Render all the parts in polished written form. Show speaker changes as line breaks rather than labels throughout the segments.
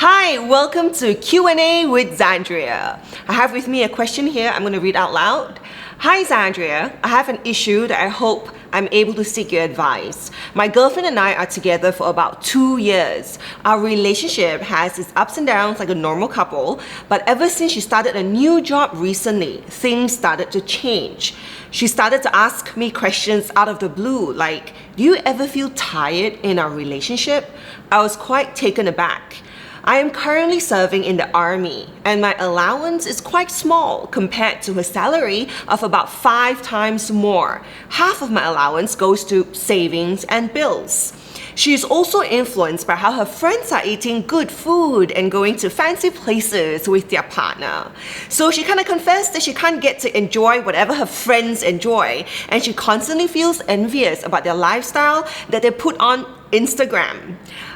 Hi, welcome to Q&A with Xandria. I have with me a question here I'm going to read out loud. Hi Xandria, I have an issue that I hope I'm able to seek your advice. My girlfriend and I are together for about 2 years. Our relationship has its ups and downs like a normal couple, but ever since she started a new job recently, things started to change. She started to ask me questions out of the blue like, do you ever feel tired in our relationship? I was quite taken aback. I am currently serving in the army and my allowance is quite small compared to her salary of about 5 times more. Half of my allowance goes to savings and bills. She is also influenced by how her friends are eating good food and going to fancy places with their partner. So she kind of confessed that she can't get to enjoy whatever her friends enjoy, and she constantly feels envious about their lifestyle that they put on Instagram.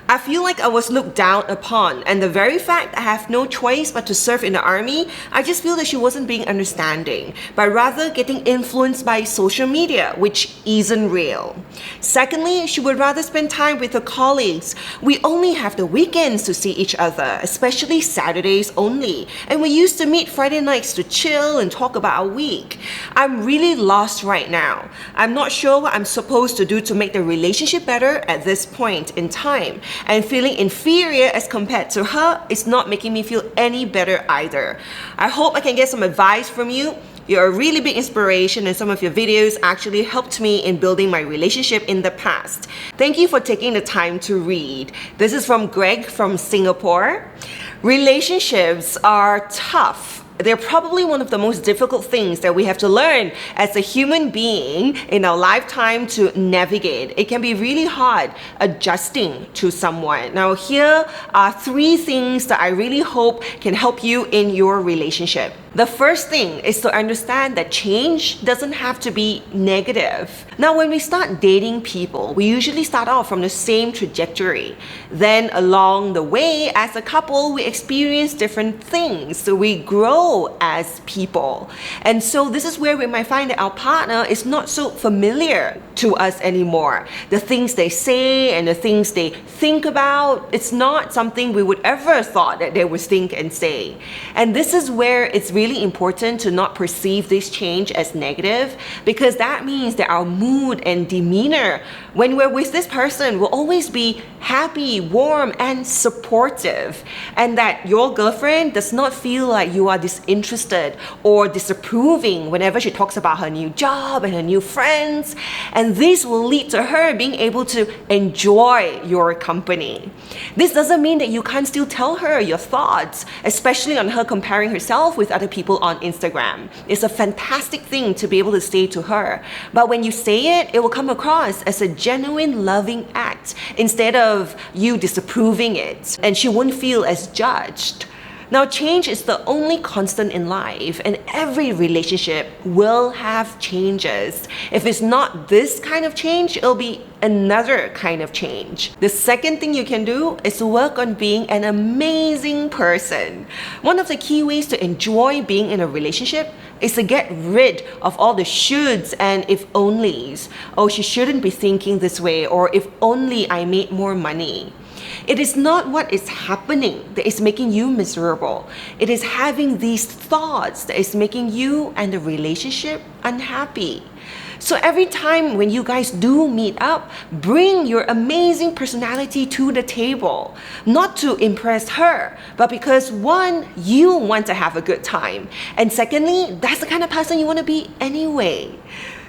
I feel like I was looked down upon, and the very fact I have no choice but to serve in the army, I just feel that she wasn't being understanding, but rather getting influenced by social media, which isn't real. Secondly, she would rather spend time with her colleagues. We only have the weekends to see each other, especially Saturdays only, and we used to meet Friday nights to chill and talk about our week. I'm really lost right now. I'm not sure what I'm supposed to do to make the relationship better at this point in time. And feeling inferior as compared to her is not making me feel any better either. I hope I can get some advice from you. You're a really big inspiration and some of your videos actually helped me in building my relationship in the past. Thank you for taking the time to read. This is from Greg from Singapore. Relationships are tough. They're probably one of the most difficult things that we have to learn as a human being in our lifetime to navigate. It can be really hard adjusting to someone. Now, here are 3 things that I really hope can help you in your relationship. The first thing is to understand that change doesn't have to be negative. Now, when we start dating people, we usually start off from the same trajectory. Then along the way, as a couple, we experience different things. So we grow as people. And so this is where we might find that our partner is not so familiar to us anymore. The things they say and the things they think about, it's not something we would ever thought that they would think and say. And this is where it's really important to not perceive this change as negative, because that means that our mood and demeanor when we're with this person will always be happy, warm, and supportive, and that your girlfriend does not feel like you are disinterested or disapproving whenever she talks about her new job and her new friends, and this will lead to her being able to enjoy your company. This doesn't mean that you can't still tell her your thoughts, especially on her comparing herself with other people on Instagram. It's a fantastic thing to be able to say to her, but when you say it, it will come across as a genuine loving act instead of you disapproving it, and she won't feel as judged. Now, change is the only constant in life, and every relationship will have changes. If it's not this kind of change, it'll be another kind of change. The second thing you can do is to work on being an amazing person. One of the key ways to enjoy being in a relationship is to get rid of all the shoulds and if onlys. Oh, she shouldn't be thinking this way, or if only I made more money. It is not what is happening that is making you miserable. It is having these thoughts that is making you and the relationship unhappy. So every time when you guys do meet up, bring your amazing personality to the table. Not to impress her, but because 1, you want to have a good time. And secondly, that's the kind of person you want to be anyway.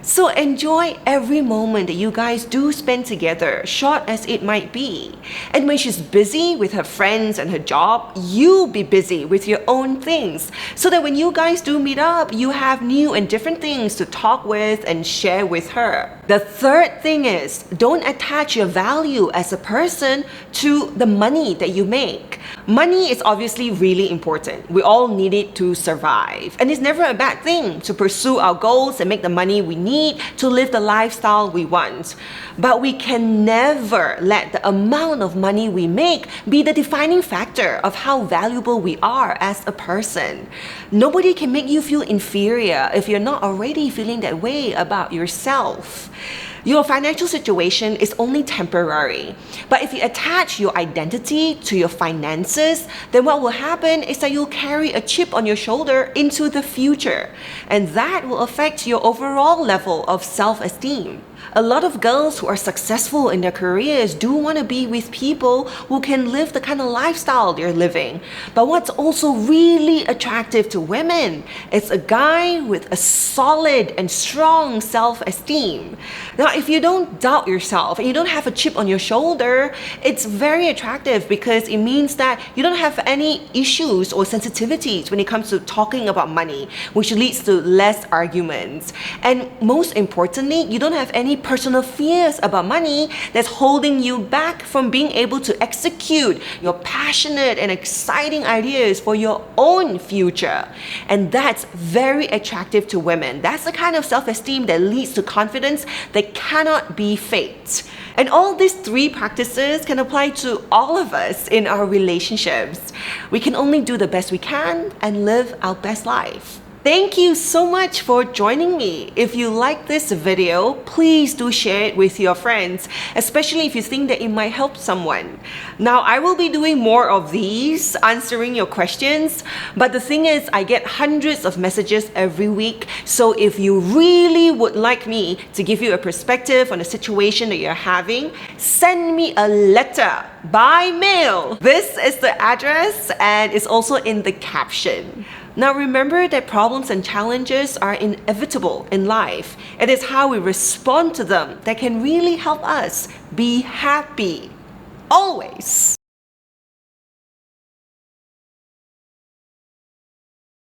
So enjoy every moment that you guys do spend together, short as it might be. And when she's busy with her friends and her job, you be busy with your own things, so that when you guys do meet up, you have new and different things to talk with and share with her. The third thing is, don't attach your value as a person to the money that you make. Money is obviously really important. We all need it to survive. And it's never a bad thing to pursue our goals and make the money we need to live the lifestyle we want. But we can never let the amount of money we make be the defining factor of how valuable we are as a person. Nobody can make you feel inferior if you're not already feeling that way about yourself. Your financial situation is only temporary. But if you attach your identity to your finances, then what will happen is that you'll carry a chip on your shoulder into the future. And that will affect your overall level of self-esteem. A lot of girls who are successful in their careers do want to be with people who can live the kind of lifestyle they're living. But what's also really attractive to women is a guy with a solid and strong self-esteem. Now, if you don't doubt yourself and you don't have a chip on your shoulder, it's very attractive because it means that you don't have any issues or sensitivities when it comes to talking about money, which leads to less arguments. And most importantly, you don't have any personal fears about money that's holding you back from being able to execute your passionate and exciting ideas for your own future. And that's very attractive to women. That's the kind of self-esteem that leads to confidence that cannot be faked. And all these three practices can apply to all of us in our relationships. We can only do the best we can and live our best life. Thank you so much for joining me. If you like this video, please do share it with your friends, especially if you think that it might help someone. Now, I will be doing more of these, answering your questions, but the thing is, I get hundreds of messages every week, so if you really would like me to give you a perspective on the situation that you're having, send me a letter by mail. This is the address and it's also in the caption. Now remember that problems and challenges are inevitable in life. It is how we respond to them that can really help us be happy. Always.